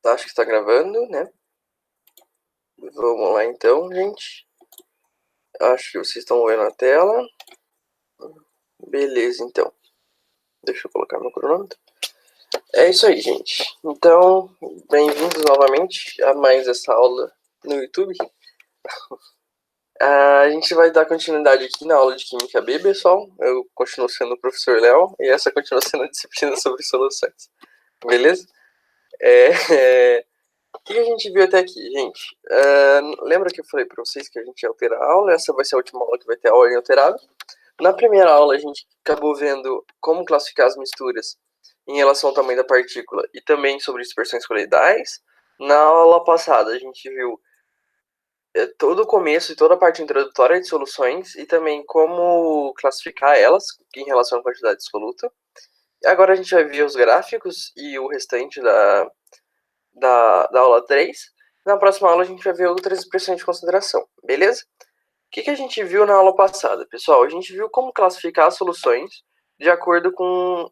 Acho que está gravando, né? Vamos lá então, gente. Acho que vocês estão vendo a tela. Beleza, então. Deixa eu colocar meu cronômetro. É isso aí, gente. Então, bem-vindos novamente a mais essa aula no YouTube. A gente vai dar continuidade aqui na aula de Química B, pessoal. Eu continuo sendo o professor Léo e essa continua sendo a disciplina sobre soluções. Beleza? O que a gente viu até aqui, gente? Lembra que eu falei para vocês que a gente ia alterar a aula? Essa vai ser a última aula que vai ter a ordem alterada. Na primeira aula, a gente acabou vendo como classificar as misturas em relação ao tamanho da partícula e também sobre dispersões coloidais. Na aula passada, a gente viu todo o começo e toda a parte introdutória de soluções e também como classificar elas em relação à quantidade dissoluta. Agora a gente vai ver os gráficos e o restante da aula 3. Na próxima aula a gente vai ver outras expressões de consideração, beleza? O que a gente viu na aula passada, pessoal? A gente viu como classificar as soluções de acordo com,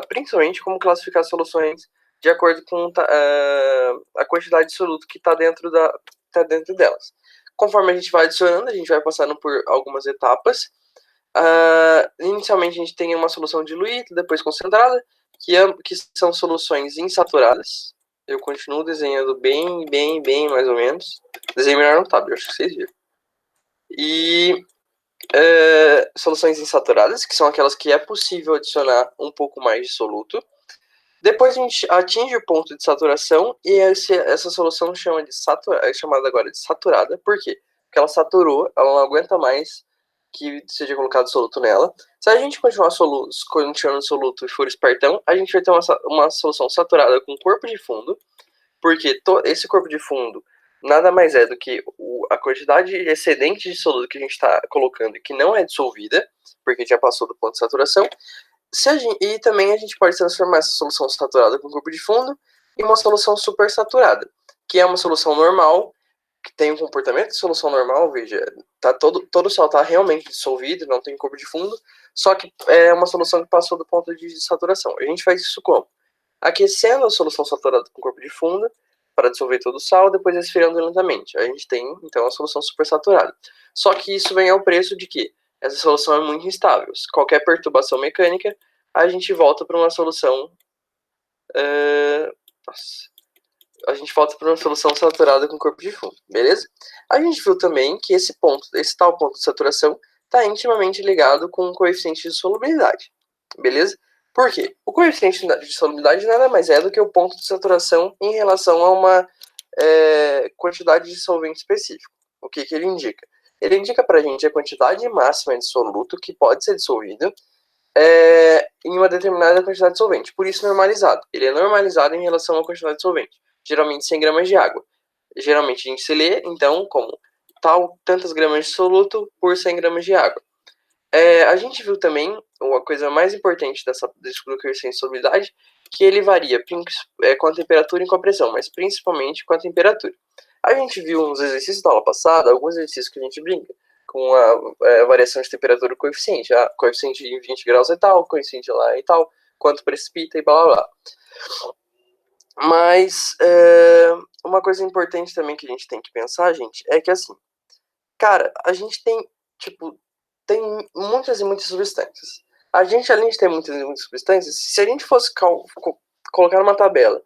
principalmente como classificar as soluções de acordo com a quantidade de soluto que está dentro delas. Conforme a gente vai adicionando, a gente vai passando por algumas etapas. Inicialmente a gente tem uma solução diluída, depois concentrada, que são soluções insaturadas. Eu continuo desenhando bem mais ou menos. Desenho melhor no tab, eu acho que vocês viram. E soluções insaturadas, que são aquelas que é possível adicionar um pouco mais de soluto. Depois a gente atinge o ponto de saturação e essa solução é chamada agora de saturada. Por quê? Porque ela saturou, ela não aguenta mais que seja colocado soluto nela. Se a gente continuar continuando soluto e for espertão, a gente vai ter uma solução saturada com corpo de fundo, porque esse corpo de fundo nada mais é do que a quantidade excedente de soluto que a gente está colocando e que não é dissolvida, porque já passou do ponto de saturação. E também a gente pode transformar essa solução saturada com corpo de fundo em uma solução supersaturada, que é uma solução normal, que tem um comportamento de solução normal, veja, todo o sal está realmente dissolvido, não tem corpo de fundo, só que é uma solução que passou do ponto de saturação. A gente faz isso como? Aquecendo a solução saturada com corpo de fundo para dissolver todo o sal, depois esfriando lentamente. A gente tem, então, a solução supersaturada. Só que isso vem ao preço de que essa solução é muito instável. Qualquer perturbação mecânica, a gente volta para uma solução... a gente volta para uma solução saturada com corpo de fundo, beleza? A gente viu também que esse tal ponto de saturação está intimamente ligado com o coeficiente de solubilidade, beleza? Por quê? O coeficiente de solubilidade nada mais é do que o ponto de saturação em relação a uma quantidade de solvente específico. O que ele indica? Ele indica para a gente a quantidade máxima de soluto que pode ser dissolvido em uma determinada quantidade de solvente. Por isso, normalizado. Ele é normalizado em relação à quantidade de solvente. Geralmente 100 gramas de água. Geralmente a gente se lê, então, como tantas gramas de soluto por 100 gramas de água. A gente viu também uma coisa mais importante desse coeficiente de solubilidade, que ele varia com a temperatura e com a pressão, mas principalmente com a temperatura. A gente viu uns exercícios da aula passada, alguns exercícios que a gente brinca com a variação de temperatura e coeficiente. Coeficiente em 20 graus é tal, coeficiente lá é tal, quanto precipita e blá blá blá. Mas uma coisa importante também que a gente tem que pensar, gente, é que assim, cara, a gente tem muitas e muitas substâncias. A gente, além de ter muitas e muitas substâncias, se a gente fosse colocar numa tabela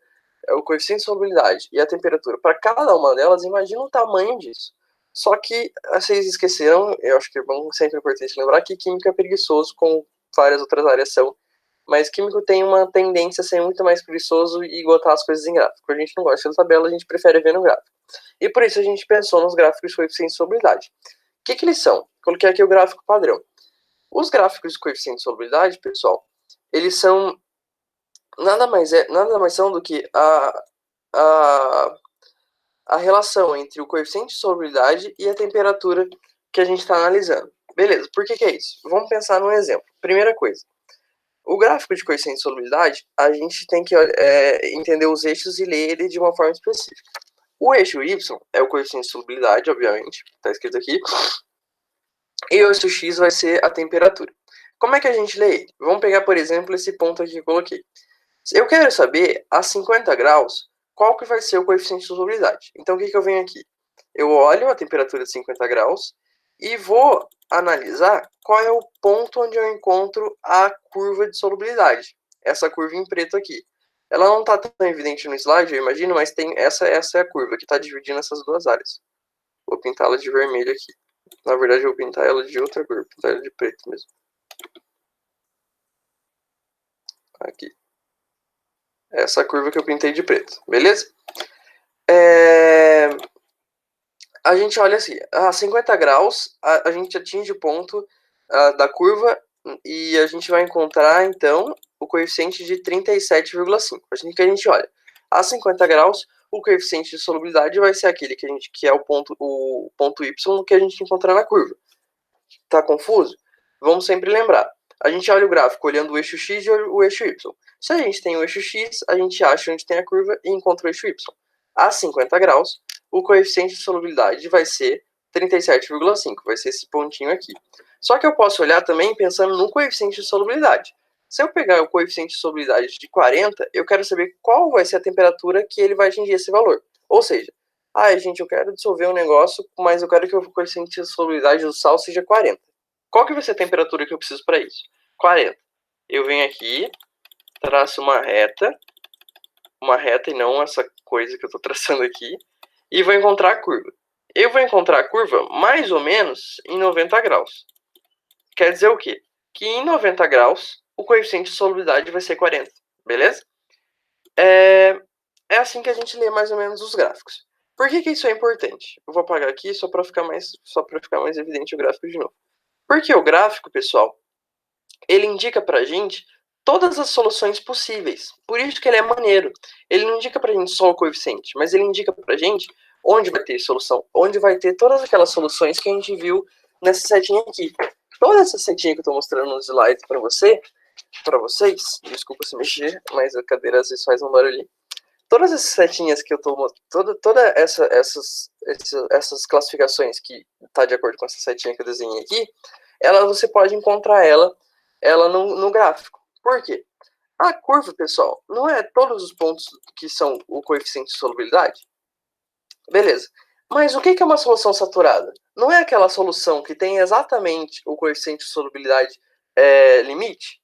o coeficiente de solubilidade e a temperatura para cada uma delas, imagina o tamanho disso. Só que vocês esqueceram, eu acho que é sempre importante lembrar que química é preguiçoso, como várias outras áreas são, mas químico tem uma tendência a ser muito mais preguiçoso e botar as coisas em gráfico. A gente não gosta da tabela, a gente prefere ver no gráfico. E por isso a gente pensou nos gráficos de coeficiente de solubilidade. O que eles são? Coloquei aqui o gráfico padrão. Os gráficos de coeficiente de solubilidade, pessoal, eles são nada mais são do que a relação entre o coeficiente de solubilidade e a temperatura que a gente está analisando. Beleza, por que é isso? Vamos pensar num exemplo. Primeira coisa, o gráfico de coeficiente de solubilidade, a gente tem que entender os eixos e ler ele de uma forma específica. O eixo Y é o coeficiente de solubilidade, obviamente, está escrito aqui, e o eixo X vai ser a temperatura. Como é que a gente lê ele? Vamos pegar, por exemplo, esse ponto aqui que eu coloquei. Eu quero saber, a 50 graus, qual que vai ser o coeficiente de solubilidade. Então, o que eu venho aqui? Eu olho a temperatura de 50 graus e vou analisar qual é o ponto onde eu encontro a curva de solubilidade. Essa curva em preto aqui. Ela não está tão evidente no slide, eu imagino, mas tem essa é a curva que está dividindo essas duas áreas. Vou pintá-la de vermelho aqui. Na verdade, eu vou pintar ela de outra cor, vou pintar ela de preto mesmo. Aqui. Essa curva que eu pintei de preto, beleza? A gente olha assim, a 50 graus, a gente atinge o ponto da curva e a gente vai encontrar, então, o coeficiente de 37,5. O que a gente olha? A 50 graus, o coeficiente de solubilidade vai ser aquele que é o ponto Y que a gente encontrar na curva. Tá confuso? Vamos sempre lembrar. A gente olha o gráfico olhando o eixo X e o eixo Y. Se a gente tem o eixo X, a gente acha onde tem a curva e encontra o eixo Y. A 50 graus, o coeficiente de solubilidade vai ser 37,5, vai ser esse pontinho aqui. Só que eu posso olhar também pensando no coeficiente de solubilidade. Se eu pegar o coeficiente de solubilidade de 40, eu quero saber qual vai ser a temperatura que ele vai atingir esse valor. Ou seja, gente, eu quero dissolver um negócio, mas eu quero que o coeficiente de solubilidade do sal seja 40. Qual que vai ser a temperatura que eu preciso para isso? 40. Eu venho aqui, traço uma reta e não essa coisa que eu estou traçando aqui, e vou encontrar a curva. Eu vou encontrar a curva mais ou menos em 90 graus. Quer dizer o quê? Que em 90 graus, o coeficiente de solubilidade vai ser 40, beleza? É assim que a gente lê mais ou menos os gráficos. Por que isso é importante? Eu vou apagar aqui só para ficar mais evidente o gráfico de novo. Porque o gráfico, pessoal, ele indica pra gente todas as soluções possíveis. Por isso que ele é maneiro. Ele não indica pra gente só o coeficiente, mas ele indica pra gente onde vai ter solução, onde vai ter todas aquelas soluções que a gente viu nessa setinha aqui. Toda essa setinha que eu tô mostrando no slide para vocês, desculpa se mexer, mas a cadeira às vezes faz um barulhinho. Todas essas setinhas que eu tô mostrando, todas essas classificações que tá de acordo com essa setinha que eu desenhei aqui, você pode encontrar ela no gráfico. Por quê? A curva, pessoal, não é todos os pontos que são o coeficiente de solubilidade? Beleza. Mas o que é uma solução saturada? Não é aquela solução que tem exatamente o coeficiente de solubilidade limite?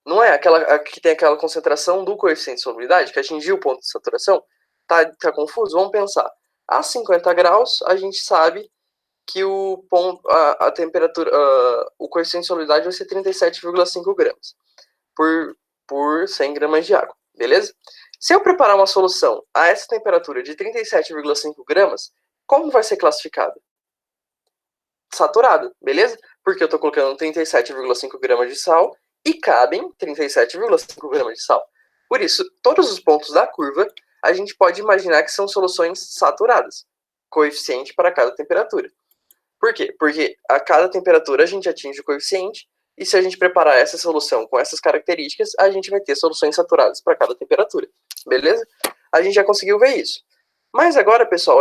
Não é aquela que tem aquela concentração do coeficiente de solubilidade, que atingiu o ponto de saturação? Tá confuso? Vamos pensar. A 50 graus, a gente sabe que a temperatura, o coeficiente de solubilidade vai ser 37,5 gramas por 100 gramas de água, beleza? Se eu preparar uma solução a essa temperatura de 37,5 gramas, como vai ser classificada? Saturada, beleza? Porque eu estou colocando 37,5 gramas de sal e cabem 37,5 gramas de sal. Por isso, todos os pontos da curva, a gente pode imaginar que são soluções saturadas, coeficiente para cada temperatura. Por quê? Porque a cada temperatura a gente atinge o coeficiente, e se a gente preparar essa solução com essas características, a gente vai ter soluções saturadas para cada temperatura. Beleza? A gente já conseguiu ver isso. Mas agora, pessoal,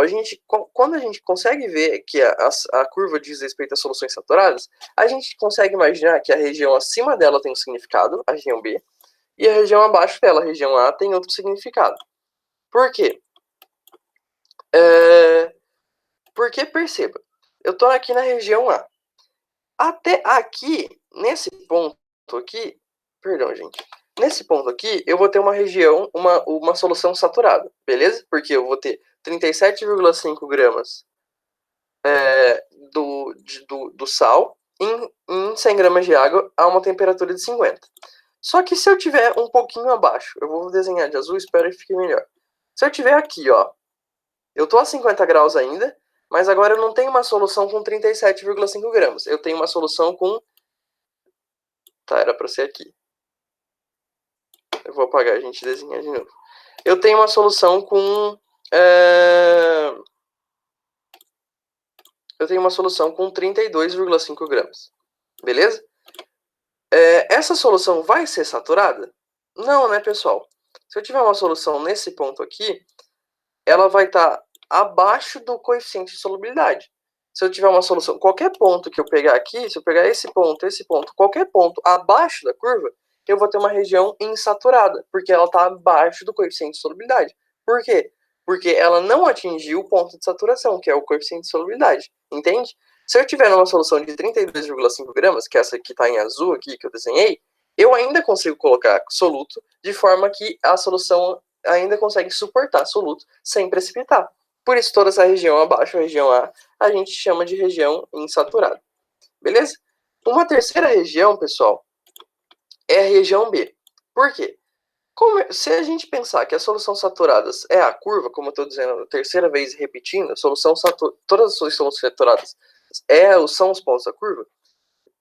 quando a gente consegue ver que a curva diz respeito a soluções saturadas, a gente consegue imaginar que a região acima dela tem um significado, a região B, e a região abaixo dela, a região A, tem outro significado. Por quê? Porque, perceba, eu estou aqui na região A. Até aqui, nesse ponto aqui, perdão, gente. Nesse ponto aqui, eu vou ter uma região, uma solução saturada, beleza? Porque eu vou ter 37,5 gramas do sal em 100 gramas de água a uma temperatura de 50. Só que se eu tiver um pouquinho abaixo, eu vou desenhar de azul, espero que fique melhor. Se eu tiver aqui, ó, eu tô a 50 graus ainda, mas agora eu não tenho uma solução com 37,5 gramas. Eu tenho uma solução com... Tá, era para ser aqui. Eu vou apagar, a gente desenhar de novo. Eu tenho uma solução com... Eu tenho uma solução com 32,5 gramas. Beleza? Essa solução vai ser saturada? Não, né, pessoal? Se eu tiver uma solução nesse ponto aqui, ela vai estar abaixo do coeficiente de solubilidade. Se eu tiver uma solução, qualquer ponto que eu pegar aqui, se eu pegar esse ponto, qualquer ponto abaixo da curva, eu vou ter uma região insaturada, porque ela está abaixo do coeficiente de solubilidade. Por quê? Porque ela não atingiu o ponto de saturação, que é o coeficiente de solubilidade, entende? Se eu tiver numa solução de 32,5 gramas, que é essa que está em azul aqui, que eu desenhei, eu ainda consigo colocar soluto de forma que a solução ainda consegue suportar soluto sem precipitar. Por isso, toda essa região abaixo, a região A gente chama de região insaturada. Beleza? Uma terceira região, pessoal, é a região B. Por quê? Se a gente pensar que as soluções saturadas é a curva, como eu estou dizendo a terceira vez repetindo, todas as soluções saturadas são os pontos da curva,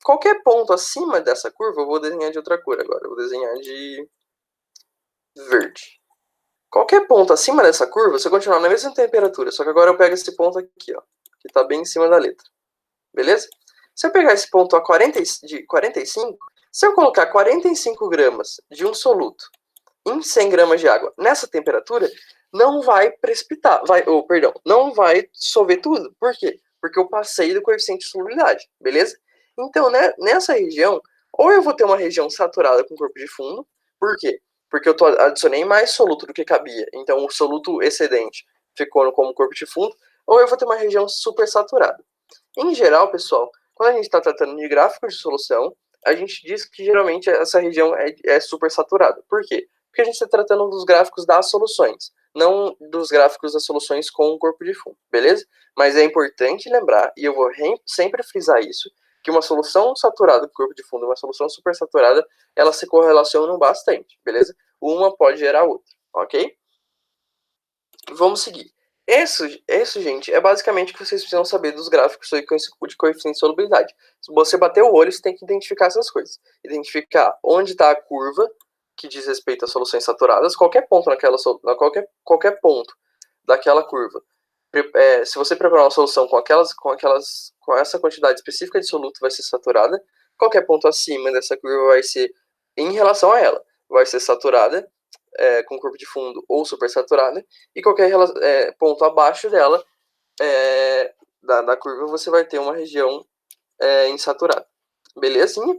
qualquer ponto acima dessa curva, eu vou desenhar de outra cor agora, eu vou desenhar de verde. Qualquer ponto acima dessa curva, se eu continuar na mesma temperatura, só que agora eu pego esse ponto aqui, ó, que está bem em cima da letra. Beleza? Se eu pegar esse ponto de 45, se eu colocar 45 gramas de um soluto em 100 gramas de água nessa temperatura, não vai precipitar, não vai dissolver tudo. Por quê? Porque eu passei do coeficiente de solubilidade, beleza? Então, né, nessa região, ou eu vou ter uma região saturada com corpo de fundo, por quê? Porque eu adicionei mais soluto do que cabia, então o soluto excedente ficou como corpo de fundo, ou eu vou ter uma região super saturada. Em geral, pessoal, quando a gente está tratando de gráfico de solução, a gente diz que geralmente essa região é super saturada. Por quê? Porque a gente está tratando dos gráficos das soluções, não dos gráficos das soluções com o corpo de fundo, beleza? Mas é importante lembrar, e eu vou sempre frisar isso, que uma solução saturada com corpo de fundo e uma solução supersaturada, elas se correlacionam bastante, beleza? Uma pode gerar a outra, ok? Vamos seguir. Isso, gente, é basicamente o que vocês precisam saber dos gráficos de coeficiente de solubilidade. Se você bater o olho, você tem que identificar essas coisas. Identificar onde está a curva que diz respeito às soluções saturadas, qualquer ponto qualquer ponto daquela curva. Se você preparar uma solução com essa quantidade específica de soluto, vai ser saturada. Qualquer ponto acima dessa curva vai ser, em relação a ela, vai ser saturada. Com corpo de fundo ou supersaturada, e qualquer ponto abaixo dela, da curva, você vai ter uma região insaturada. Belezinha?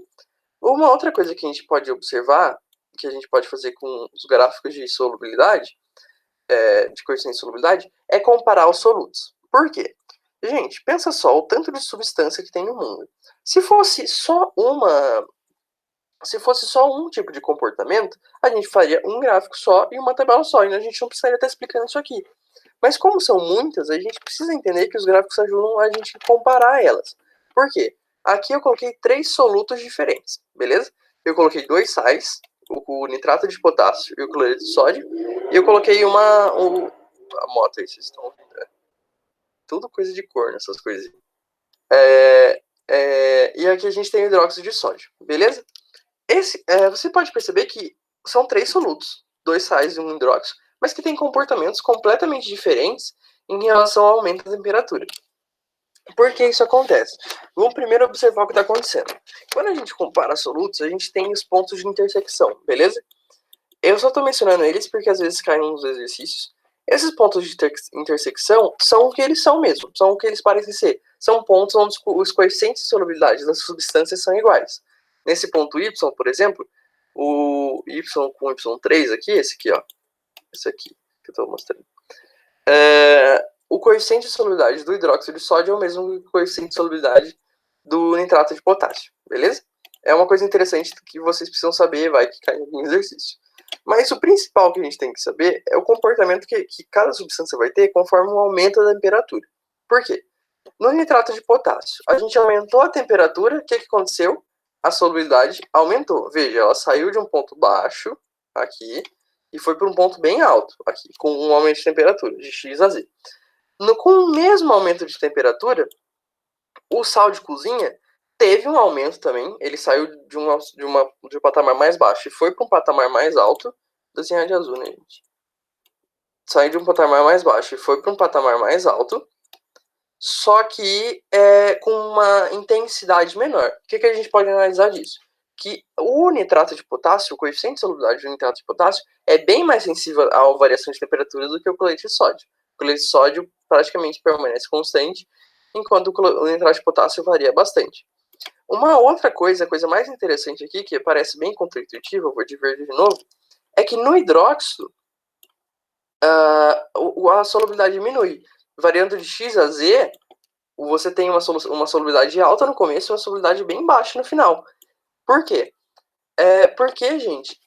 Uma outra coisa que a gente pode observar, que a gente pode fazer com os gráficos de solubilidade, de coeficiente de solubilidade, é comparar os solutos. Por quê? Gente, pensa só o tanto de substância que tem no mundo. Se fosse só um tipo de comportamento, a gente faria um gráfico só e uma tabela só, e a gente não precisaria estar explicando isso aqui. Mas como são muitas, a gente precisa entender que os gráficos ajudam a gente a comparar elas. Por quê? Aqui eu coloquei 3 solutos diferentes, beleza? Eu coloquei 2 sais, o nitrato de potássio e o cloreto de sódio, e eu coloquei a moto aí, vocês estão ouvindo, tudo coisa de cor nessas coisas. E aqui a gente tem o hidróxido de sódio, beleza? Você pode perceber que são 3 solutos, 2 sais e um hidróxido, mas que têm comportamentos completamente diferentes em relação ao aumento da temperatura. Por que isso acontece? Vamos primeiro observar o que está acontecendo. Quando a gente compara solutos, a gente tem os pontos de intersecção, beleza? Eu só estou mencionando eles porque às vezes caem nos exercícios. Esses pontos de intersecção são o que eles são mesmo, são o que eles parecem ser. São pontos onde os coeficientes de solubilidade das substâncias são iguais. Nesse ponto Y, por exemplo, o Y com Y3 aqui, esse aqui, ó. Esse aqui que eu estou mostrando. O coeficiente de solubilidade do hidróxido de sódio é o mesmo que o coeficiente de solubilidade do nitrato de potássio, beleza? É uma coisa interessante que vocês precisam saber, vai que cai em exercício. Mas o principal que a gente tem que saber é o comportamento que cada substância vai ter conforme o aumento da temperatura. Por quê? No nitrato de potássio, a gente aumentou a temperatura, o que aconteceu? A solubilidade aumentou. Veja, ela saiu de um ponto baixo, aqui, e foi para um ponto bem alto, aqui, com um aumento de temperatura, de X a Z. Com o mesmo aumento de temperatura, o sal de cozinha teve um aumento também. Ele saiu de um patamar mais baixo e foi para um patamar mais alto. Desenhar de azul, né, gente? Saiu de um patamar mais baixo e foi para um patamar mais alto, só que com uma intensidade menor. O que a gente pode analisar disso? Que o nitrato de potássio, o coeficiente de solubilidade do nitrato de potássio, é bem mais sensível à variação de temperatura do que o cloreto de sódio. O cloreto de sódio praticamente permanece constante, enquanto o nitrato de potássio varia bastante. Uma outra coisa, a coisa mais interessante aqui, que parece bem contraintuitiva, eu vou de verde de novo, é que no hidróxido, a solubilidade diminui. Variando de X a Z, você tem uma solubilidade alta no começo e uma solubilidade bem baixa no final. Por quê? Porque, gente,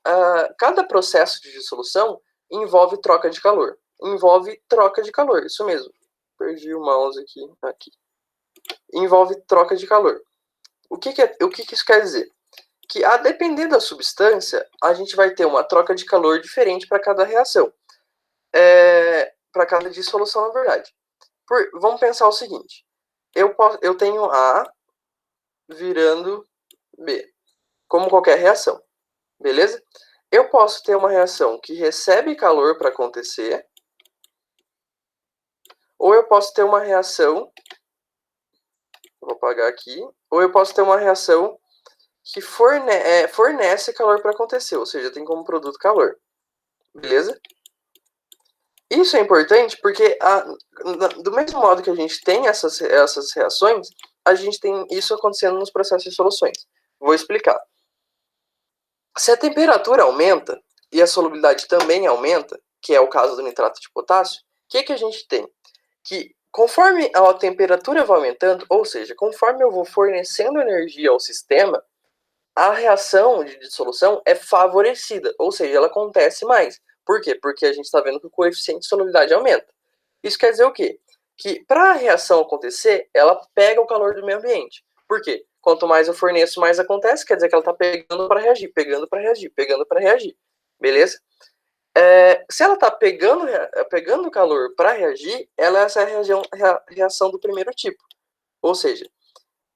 cada processo de dissolução envolve troca de calor. Envolve troca de calor, isso mesmo. Perdi o mouse aqui. Envolve troca de calor. O que isso quer dizer? Que, a depender da substância, a gente vai ter uma troca de calor diferente para cada reação. Para cada dissolução, na verdade. Vamos pensar o seguinte. Eu tenho A virando B, como qualquer reação. Beleza? Eu posso ter uma reação que recebe calor para acontecer, ou eu posso ter uma reação, vou apagar aqui, ou eu posso ter uma reação que fornece calor para acontecer, ou seja, tem como produto calor. Beleza? Isso é importante porque, do mesmo modo que a gente tem essas reações, a gente tem isso acontecendo nos processos de soluções. Vou explicar. Se a temperatura aumenta e a solubilidade também aumenta, que é o caso do nitrato de potássio, o que a gente tem? Que conforme a temperatura vai aumentando, ou seja, conforme eu vou fornecendo energia ao sistema, a reação de dissolução é favorecida, ou seja, ela acontece mais. Por quê? Porque a gente está vendo que o coeficiente de solubilidade aumenta. Isso quer dizer o quê? Que para a reação acontecer, ela pega o calor do meio ambiente. Por quê? Quanto mais eu forneço, mais acontece, quer dizer que ela está pegando para reagir, pegando para reagir, pegando para reagir. Beleza? Se ela está pegando calor para reagir, ela é essa reação do primeiro tipo. Ou seja,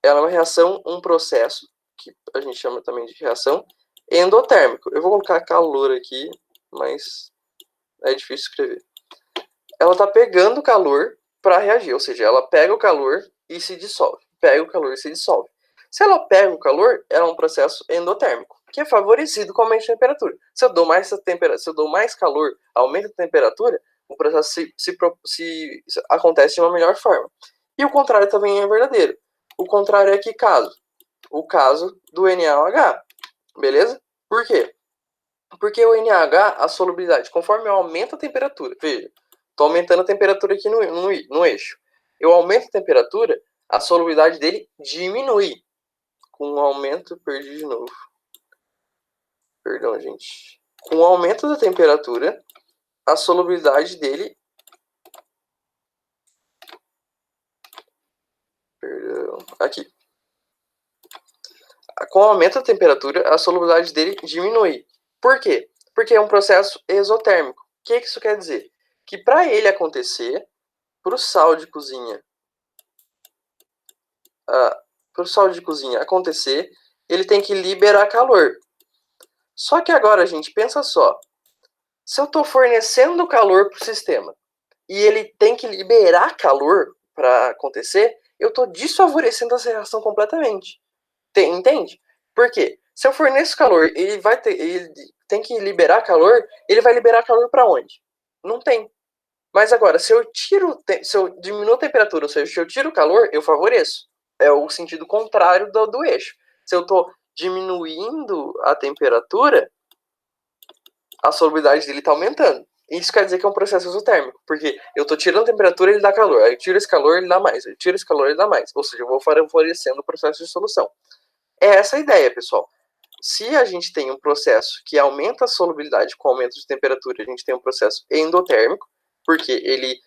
ela é uma reação, um processo, que a gente chama também de reação endotérmico. Eu vou colocar calor aqui, mas é difícil escrever. Ela está pegando calor para reagir, ou seja, ela pega o calor e se dissolve. Pega o calor e se dissolve. Se ela pega o calor, é um processo endotérmico, que é favorecido com o aumento de temperatura. Se eu dou mais calor, aumenta a temperatura, o processo se acontece de uma melhor forma. E o contrário também é verdadeiro. O contrário é que caso? O caso do NaOH, beleza? Por quê? Porque o NaOH, a solubilidade, conforme eu aumento a temperatura, veja, estou aumentando a temperatura aqui no eixo. Eu aumento a temperatura, a solubilidade dele diminui. Com o aumento, perdi de novo. Perdão, gente. Com o aumento da temperatura, a solubilidade dele... Perdão. Aqui. Com o aumento da temperatura, a solubilidade dele diminui. Por quê? Porque é um processo exotérmico. O que isso quer dizer? Que para ele acontecer, para o sal de cozinha acontecer, ele tem que liberar calor. Só que agora, gente, pensa só. Se eu estou fornecendo calor para o sistema e ele tem que liberar calor para acontecer, eu estou desfavorecendo essa reação completamente. Entende? Por quê? Se eu forneço calor, ele tem que liberar calor, ele vai liberar calor para onde? Não tem. Mas agora, se eu diminuo a temperatura, ou seja, se eu tiro o calor, eu favoreço. É o sentido contrário do eixo. Se eu estou diminuindo a temperatura, a solubilidade dele está aumentando. Isso quer dizer que é um processo exotérmico, porque eu estou tirando a temperatura, ele dá calor. Aí eu tiro esse calor, ele dá mais. Eu tiro esse calor, ele dá mais. Ou seja, eu vou favorecendo o processo de solução. É essa a ideia, pessoal. Se a gente tem um processo que aumenta a solubilidade com aumento de temperatura, a gente tem um processo endotérmico, porque ele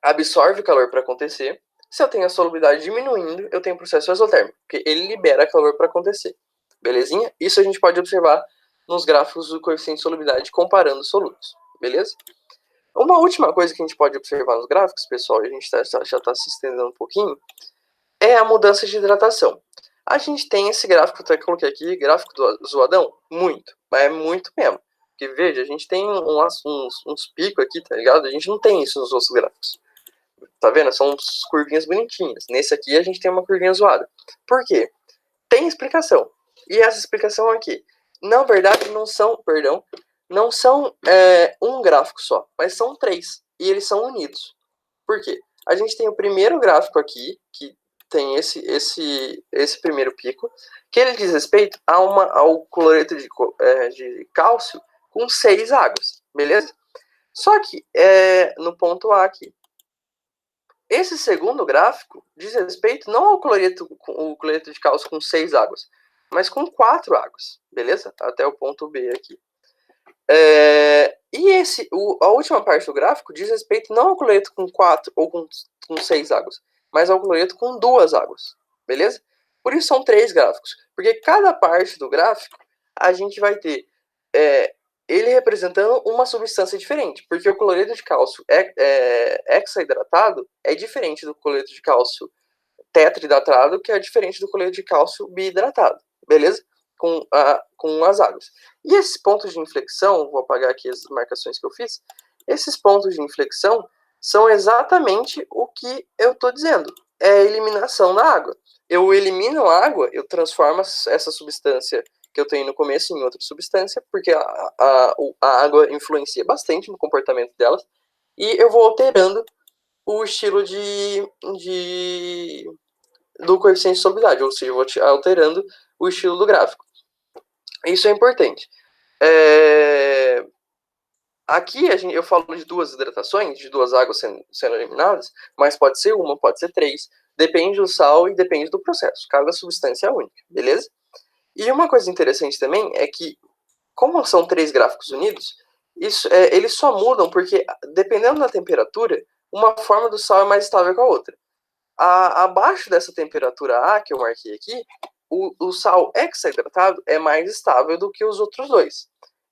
absorve calor para acontecer. Se eu tenho a solubilidade diminuindo, eu tenho um processo exotérmico, porque ele libera calor para acontecer. Belezinha? Isso a gente pode observar nos gráficos do coeficiente de solubilidade comparando solutos. Beleza? Uma última coisa que a gente pode observar nos gráficos, pessoal, e a gente já está se estendendo um pouquinho, é a mudança de hidratação. A gente tem esse gráfico, até coloquei aqui, gráfico do zoadão, muito, mas é muito mesmo. Porque, veja, a gente tem uns picos aqui, tá ligado? A gente não tem isso nos outros gráficos. Tá vendo? São uns curvinhas bonitinhas. Nesse aqui a gente tem uma curvinha zoada. Por quê? Tem explicação. E essa explicação aqui, na verdade, não são um gráfico só, mas são 3. E eles são unidos. Por quê? A gente tem o primeiro gráfico aqui, que tem esse primeiro pico, que ele diz respeito ao cloreto de cálcio com 6 águas, beleza? Só que, no ponto A aqui, esse segundo gráfico diz respeito não ao cloreto de cálcio com 6 águas, mas com 4 águas, beleza? Até o ponto B aqui. E a última parte do gráfico diz respeito não ao cloreto com 4 ou com 6 águas, mas ao cloreto com 2 águas, beleza? Por isso são 3 gráficos, porque cada parte do gráfico a gente vai ter ele representando uma substância diferente, porque o cloreto de cálcio hexaidratado é diferente do cloreto de cálcio tetrahidratado, que é diferente do cloreto de cálcio biidratado, beleza? Com as águas. E esses pontos de inflexão, vou apagar aqui as marcações que eu fiz, esses pontos de inflexão são exatamente o que eu estou dizendo, é a eliminação da água. Eu elimino a água, eu transformo essa substância que eu tenho no começo em outra substância, porque a água influencia bastante no comportamento delas, e eu vou alterando o estilo do coeficiente de solubilidade, ou seja, eu vou alterando o estilo do gráfico. Isso é importante. Aqui eu falo de 2 hidratações, de 2 águas sendo eliminadas, mas pode ser 1, pode ser 3, depende do sal e depende do processo. Cada substância é única, beleza? E uma coisa interessante também é que, como são 3 gráficos unidos, eles só mudam porque, dependendo da temperatura, uma forma do sal é mais estável que a outra. Abaixo dessa temperatura A, que eu marquei aqui, o sal hexaidratado é mais estável do que os outros dois.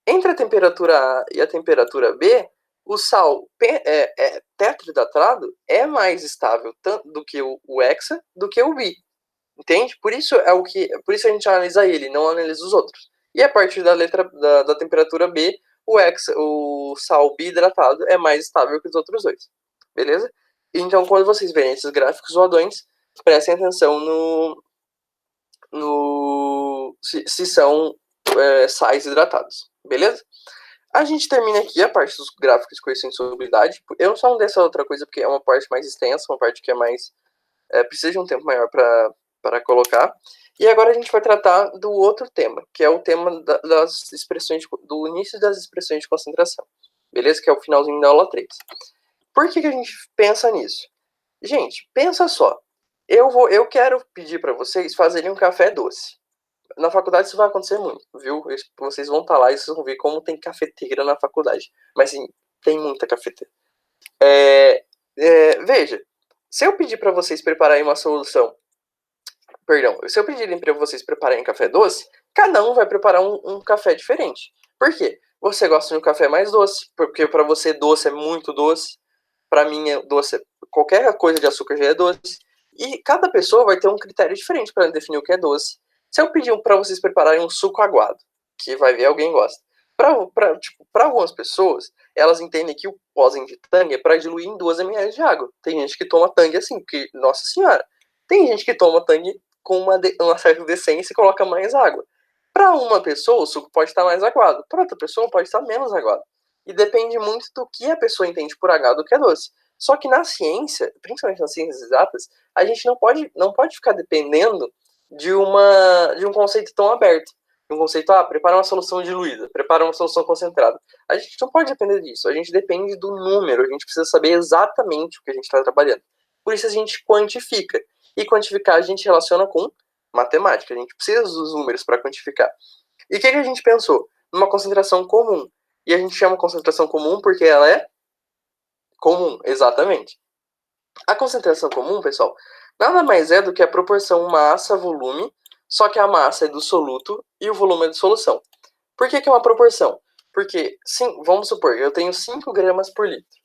Entre a temperatura A e a temperatura B, o sal tetrahidratado é mais estável tanto do que o hexa do que o bi. Entende? Por isso a gente analisa ele, não analisa os outros. E a partir da temperatura B, o sal biidratado é mais estável que os outros dois. Beleza? Então, quando vocês verem esses gráficos voadões, prestem atenção se são sais hidratados. Beleza? A gente termina aqui a parte dos gráficos de coeficiente de solubilidade. Eu só não dei essa outra coisa porque é uma parte mais extensa, uma parte que é mais... precisa de um tempo maior para colocar. E agora a gente vai tratar do outro tema, que é o tema das expressões, do início das expressões de concentração. Beleza? Que é o finalzinho da aula 3. Por que a gente pensa nisso? Gente, pensa só. Eu quero pedir para vocês fazerem um café doce. Na faculdade isso vai acontecer muito, viu? Vocês vão estar lá e vocês vão ver como tem cafeteira na faculdade. Mas sim, tem muita cafeteira. Veja, se eu pedir para vocês prepararem uma solução... Perdão, se eu pedirem para vocês prepararem café doce, cada um vai preparar um café diferente. Por quê? Você gosta de um café mais doce, porque para você doce é muito doce. Para mim, doce, qualquer coisa de açúcar já é doce. E cada pessoa vai ter um critério diferente para definir o que é doce. Se eu pedir para vocês prepararem um suco aguado, que vai ver alguém gosta. Para algumas pessoas, elas entendem que o pozinho de Tang é para diluir em 2 ml de água. Tem gente que toma Tang assim, porque, nossa senhora. Tem gente que toma Tang com uma certa decência e coloca mais água. Para uma pessoa, o suco pode estar mais aguado. Para outra pessoa, pode estar menos aguado. E depende muito do que a pessoa entende por aguado do que é doce. Só que na ciência, principalmente nas ciências exatas, a gente não pode ficar dependendo de um conceito tão aberto. Um conceito, prepara uma solução diluída, prepara uma solução concentrada. A gente não pode depender disso, a gente depende do número, a gente precisa saber exatamente o que a gente está trabalhando. Por isso a gente quantifica. E quantificar a gente relaciona com matemática, a gente precisa dos números para quantificar. E o que a gente pensou? Numa concentração comum. E a gente chama concentração comum porque ela é comum, exatamente. A concentração comum, pessoal, nada mais é do que a proporção massa-volume, só que a massa é do soluto e o volume é de solução. Por que é uma proporção? Porque, vamos supor, eu tenho 5 gramas por litro.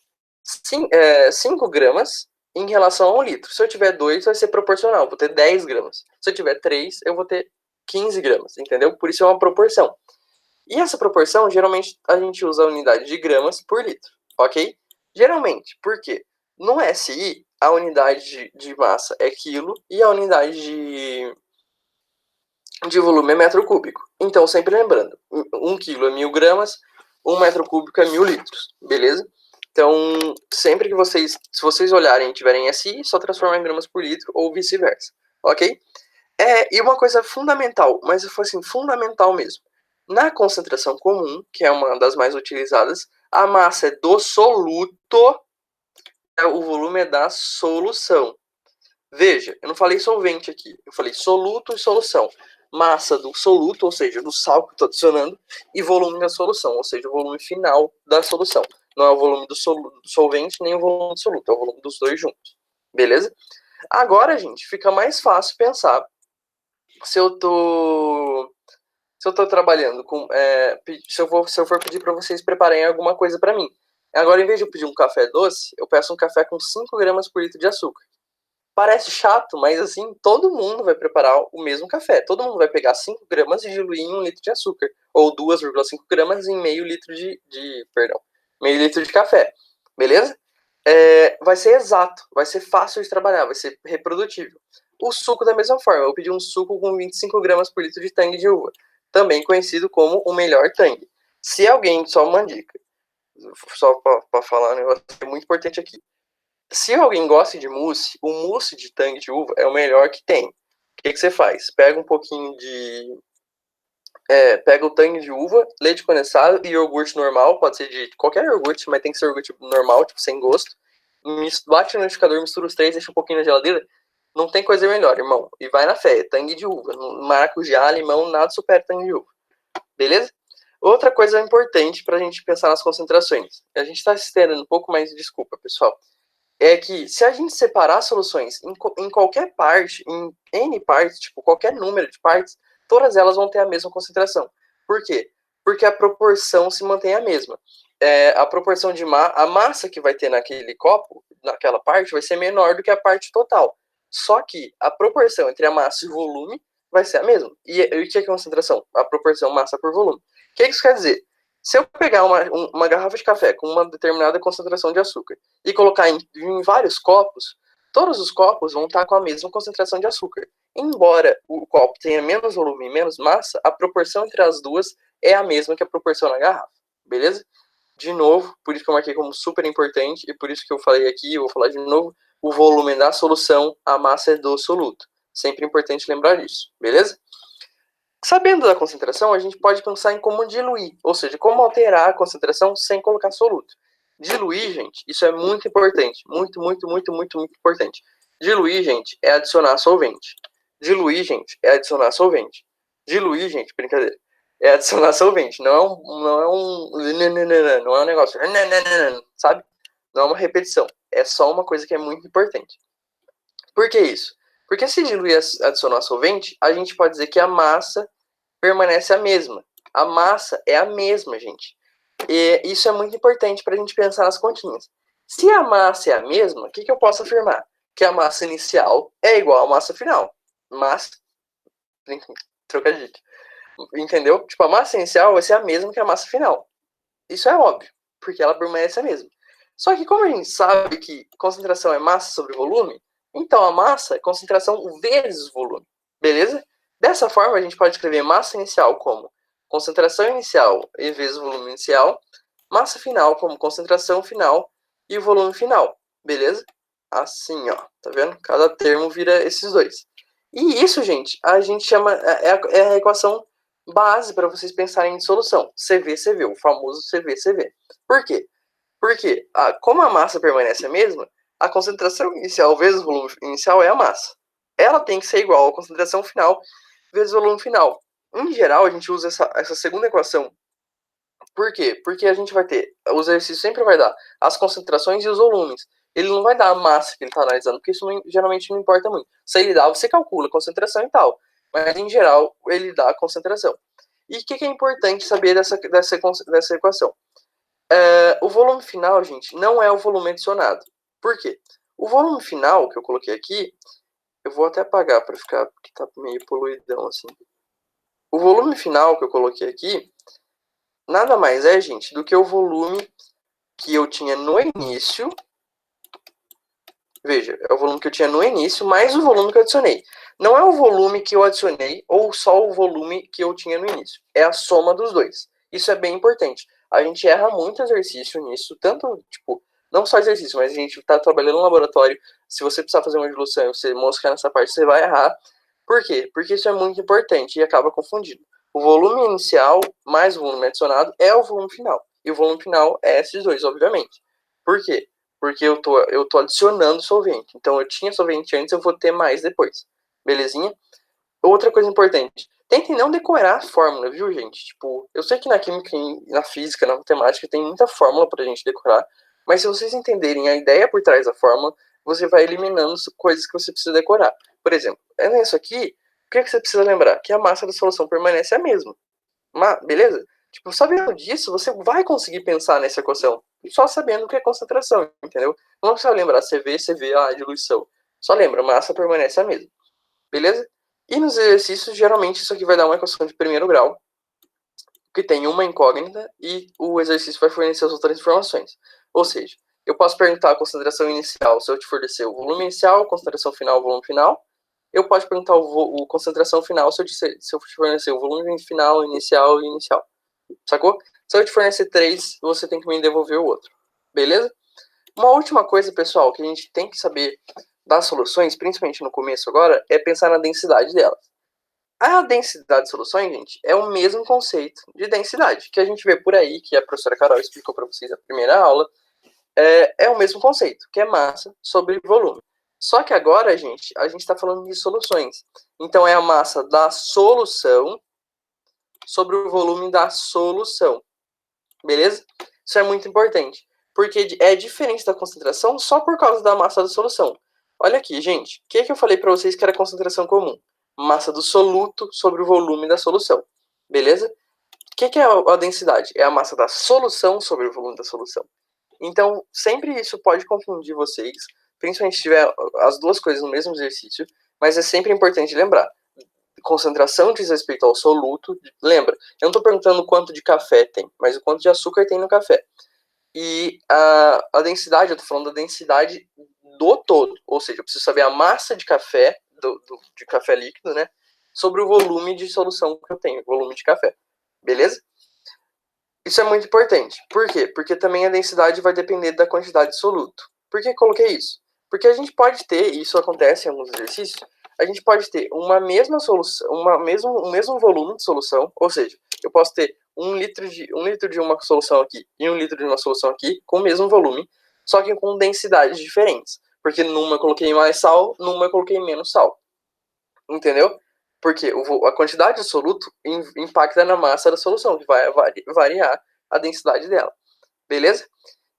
5 gramas em relação a 1 litro. Se eu tiver 2, vai ser proporcional, vou ter 10 gramas. Se eu tiver 3, eu vou ter 15 gramas, entendeu? Por isso é uma proporção. E essa proporção, geralmente, a gente usa a unidade de gramas por litro, ok? Geralmente, por quê? No SI, a unidade de massa é quilo e a unidade de volume é metro cúbico. Então, sempre lembrando, 1 quilo é 1000 gramas, 1 metro cúbico é 1000 litros, beleza? Então, sempre que se vocês olharem e tiverem SI, só transformar em gramas por litro ou vice-versa, ok? E uma coisa fundamental, mas foi assim, fundamental mesmo. Na concentração comum, que é uma das mais utilizadas, a massa é do soluto, o volume é da solução. Veja, eu não falei solvente aqui, eu falei soluto e solução. Massa do soluto, ou seja, do sal que eu estou adicionando, e volume da solução, ou seja, o volume final da solução. Não é o volume do solvente nem o volume do soluto, é o volume dos dois juntos. Beleza? Agora, gente, fica mais fácil pensar se eu tô trabalhando com se eu for pedir para vocês prepararem alguma coisa para mim. Agora, em vez de eu pedir um café doce, eu peço um café com 5 gramas por litro de açúcar. Parece chato, mas assim, todo mundo vai preparar o mesmo café. Todo mundo vai pegar 5 gramas e diluir em 1 litro de açúcar. Ou 2,5 gramas em meio litro meio litro de café. Beleza? Vai ser exato, vai ser fácil de trabalhar, vai ser reprodutível. O suco da mesma forma, eu pedi um suco com 25 gramas por litro de Tang de uva, também conhecido como o melhor Tang. Se alguém, só uma dica, só para falar um negócio muito importante aqui. Se alguém gosta de mousse, o mousse de Tang de uva é o melhor que tem. O que você faz? Pega um pouquinho de... pega o Tang de uva, leite condensado e iogurte normal, pode ser de qualquer iogurte, mas tem que ser iogurte normal, tipo, sem gosto. Bate no liquidificador, mistura os três, deixa um pouquinho na geladeira. Não tem coisa melhor, irmão. E vai na fé, Tang de uva. Maracujá, limão, nada supera Tang de uva. Beleza? Outra coisa importante pra gente pensar nas concentrações. A gente tá se estendendo um pouco, mas desculpa, pessoal. É que se a gente separar soluções em qualquer parte, em N partes, tipo, qualquer número de partes, todas elas vão ter a mesma concentração. Por quê? Porque a proporção se mantém a mesma. A proporção de a massa que vai ter naquele copo, naquela parte, vai ser menor do que a parte total. Só que a proporção entre a massa e o volume vai ser a mesma. E o que é concentração? A proporção massa por volume. O que isso quer dizer? Se eu pegar uma garrafa de café com uma determinada concentração de açúcar e colocar em vários copos, todos os copos vão estar com a mesma concentração de açúcar. Embora o copo tenha menos volume e menos massa, a proporção entre as duas é a mesma que a proporção na garrafa. Beleza? De novo, por isso que eu marquei como super importante e por isso que eu falei aqui, eu vou falar de novo, o volume da solução, a massa é do soluto. Sempre importante lembrar disso. Beleza? Sabendo da concentração, a gente pode pensar em como diluir, ou seja, como alterar a concentração sem colocar soluto. Diluir, gente, isso é muito importante. Muito, muito, muito, muito, muito importante. Diluir, gente, é adicionar solvente. Diluir, gente, é adicionar solvente. Diluir, gente, brincadeira. É adicionar solvente. Não é um negócio, sabe? Não é uma repetição. É só uma coisa que é muito importante. Por que isso? Porque se diluir adicionar solvente, a gente pode dizer que a massa permanece a mesma. A massa é a mesma, gente. E isso é muito importante para a gente pensar nas continhas. Se a massa é a mesma, o que eu posso afirmar? Que a massa inicial é igual à massa final. Massa. Trocadilho. Entendeu? Tipo, a massa inicial vai ser a mesma que a massa final. Isso é óbvio, porque ela permanece a mesma. Só que como a gente sabe que concentração é massa sobre volume, então a massa é concentração vezes volume. Beleza? Dessa forma, a gente pode escrever massa inicial como concentração inicial e vezes volume inicial, massa final como concentração final e volume final. Beleza? Assim, ó. Tá vendo? Cada termo vira esses dois. E isso, gente, a gente chama... É a equação base para vocês pensarem em solução. CV, o famoso CV. Por quê? Porque, como a massa permanece a mesma, a concentração inicial vezes o volume inicial é a massa. Ela tem que ser igual à concentração final vezes o volume final. Em geral, a gente usa essa segunda equação. Por quê? Porque a gente vai ter, o exercício sempre vai dar as concentrações e os volumes. Ele não vai dar a massa que ele está analisando, porque isso geralmente não importa muito. Se ele dá, você calcula a concentração e tal. Mas, em geral, ele dá a concentração. E o que é importante saber dessa equação? O volume final, gente, não é o volume adicionado. Por quê? O volume final que eu coloquei aqui, eu vou até apagar para ficar, porque tá meio poluidão assim. O volume final que eu coloquei aqui, nada mais é, gente, do que o volume que eu tinha no início. Veja, é o volume que eu tinha no início, mais o volume que eu adicionei. Não é o volume que eu adicionei ou só o volume que eu tinha no início. É a soma dos dois. Isso é bem importante. A gente erra muito exercício nisso, tanto, tipo, não só exercício, mas a gente está trabalhando no laboratório. Se você precisar fazer uma diluição e você moscar nessa parte, você vai errar. Por quê? Porque isso é muito importante e acaba confundindo. O volume inicial mais o volume adicionado é o volume final. E o volume final é esses dois, obviamente. Por quê? Porque eu tô adicionando solvente. Então, eu tinha solvente antes, eu vou ter mais depois. Belezinha? Outra coisa importante. Tentem não decorar a fórmula, viu, gente? Tipo, eu sei que na química, na física, na matemática, tem muita fórmula pra gente decorar. Mas se vocês entenderem a ideia por trás da fórmula, você vai eliminando coisas que você precisa decorar. Por exemplo, nessa aqui, o que você precisa lembrar? Que a massa da solução permanece a mesma. Beleza? Tipo, sabendo disso, você vai conseguir pensar nessa equação. Só sabendo o que é concentração, entendeu? Não precisa lembrar CV, CV, diluição. Só lembra, massa permanece a mesma. Beleza? E nos exercícios, geralmente, isso aqui vai dar uma equação de primeiro grau, que tem uma incógnita, e o exercício vai fornecer as outras informações. Ou seja, eu posso perguntar a concentração inicial se eu te fornecer o volume inicial, concentração final, o volume final. Eu posso perguntar o concentração final se eu te fornecer o volume final, inicial e inicial. Sacou? Se eu te fornecer 3, você tem que me devolver o outro. Beleza? Uma última coisa, pessoal, que a gente tem que saber das soluções, principalmente no começo agora, é pensar na densidade delas. A densidade de soluções, gente, é o mesmo conceito de densidade que a gente vê por aí, que a professora Carol explicou para vocês na primeira aula. É o mesmo conceito, que é massa sobre volume. Só que agora, gente, a gente está falando de soluções. Então, é a massa da solução sobre o volume da solução. Beleza? Isso é muito importante. Porque é diferente da concentração só por causa da massa da solução. Olha aqui, gente. O que eu falei para vocês que era concentração comum? Massa do soluto sobre o volume da solução. Beleza? O que é a densidade? É a massa da solução sobre o volume da solução. Então, sempre isso pode confundir vocês, principalmente se tiver as duas coisas no mesmo exercício, mas é sempre importante lembrar. Concentração diz respeito ao soluto. Lembra, eu não estou perguntando quanto de café tem, mas o quanto de açúcar tem no café. E a densidade, eu estou falando da densidade do todo, ou seja, eu preciso saber a massa de café, de café líquido, né, sobre o volume de solução que eu tenho, volume de café. Beleza? Isso é muito importante. Por quê? Porque também a densidade vai depender da quantidade de soluto. Por que coloquei isso? Porque a gente pode ter, e isso acontece em alguns exercícios, a gente pode ter uma mesma solução, um mesmo volume de solução, ou seja, eu posso ter um litro de uma solução aqui e 1 litro de uma solução aqui com o mesmo volume, só que com densidades diferentes. Porque numa eu coloquei mais sal, numa eu coloquei menos sal. Entendeu? Porque a quantidade de soluto impacta na massa da solução, que vai variar a densidade dela. Beleza?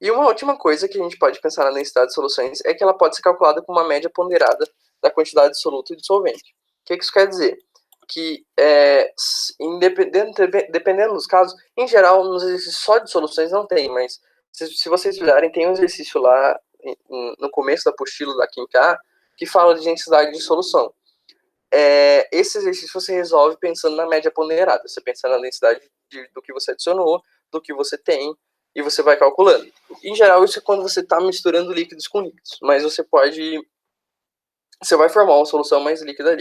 E uma última coisa que a gente pode pensar na densidade de soluções é que ela pode ser calculada com uma média ponderada da quantidade de soluto e de solvente. O que isso quer dizer? Que, dependendo dos casos, em geral, nos exercícios só de soluções não tem, mas se vocês olharem, tem um exercício lá no começo da apostila da Química A que fala de densidade de solução. Esse exercício você resolve pensando na média ponderada. Você pensa na densidade do que você adicionou, do que você tem, e você vai calculando. Em geral, isso é quando você está misturando líquidos com líquidos, mas você vai formar uma solução mais líquida.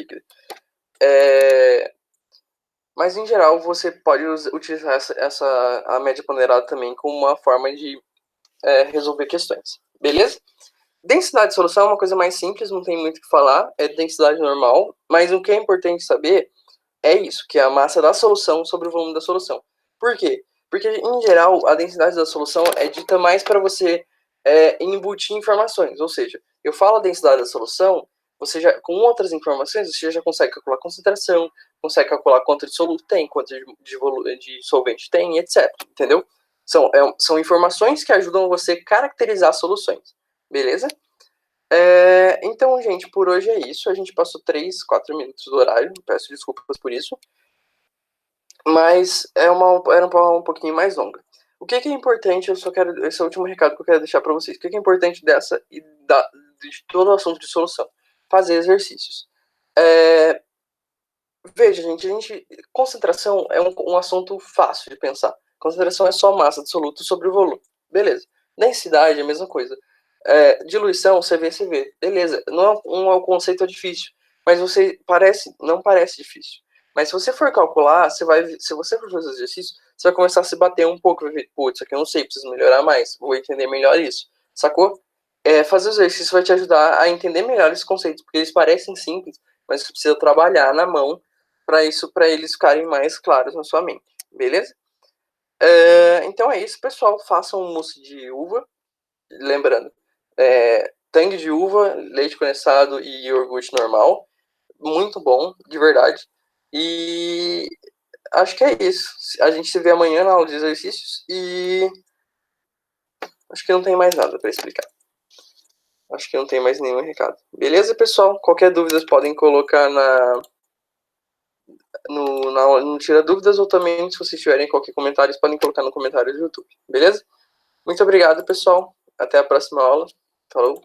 Mas em geral, você pode utilizar a média ponderada também como uma forma de resolver questões. Beleza? Densidade de solução é uma coisa mais simples, não tem muito o que falar, é densidade normal, mas o que é importante saber é isso, que é a massa da solução sobre o volume da solução. Por quê? Porque, em geral, a densidade da solução é dita mais para você embutir informações, ou seja, eu falo a densidade da solução, você já, com outras informações, você já consegue calcular a concentração, consegue calcular quanto de soluto tem, quanto de solvente tem, etc. Entendeu? São informações que ajudam você a caracterizar soluções. Beleza? Então, gente, por hoje é isso. A gente passou 3, 4 minutos do horário. Peço desculpas por isso. Mas era um pouquinho mais longa. O que é importante, esse é o último recado que eu quero deixar para vocês. O que é importante de todo o assunto de solução? Fazer exercícios. Veja, gente, concentração é um assunto fácil de pensar. Concentração é só massa absoluta sobre o volume. Beleza. Densidade é a mesma coisa. Diluição, CV. Beleza. Não é um conceito difícil. Mas não parece difícil. Mas se você for calcular, se você for fazer exercício, você vai começar a se bater um pouco. Vai ver, putz, isso aqui eu não sei, preciso melhorar mais. Vou entender melhor isso. Sacou? Fazer o exercício vai te ajudar a entender melhor esses conceitos, porque eles parecem simples, mas você precisa trabalhar na mão para eles ficarem mais claros na sua mente, beleza? Então é isso, pessoal. Façam um mousse de uva. Lembrando, tangue de uva, leite condensado e iogurte normal. Muito bom, de verdade. E acho que é isso. A gente se vê amanhã na aula de exercícios e acho que não tem mais nada para explicar. Acho que não tem mais nenhum recado. Beleza, pessoal? Qualquer dúvida podem colocar no Tira Dúvidas, ou também, se vocês tiverem qualquer comentário, podem colocar no comentário do YouTube. Beleza? Muito obrigado, pessoal. Até a próxima aula. Falou!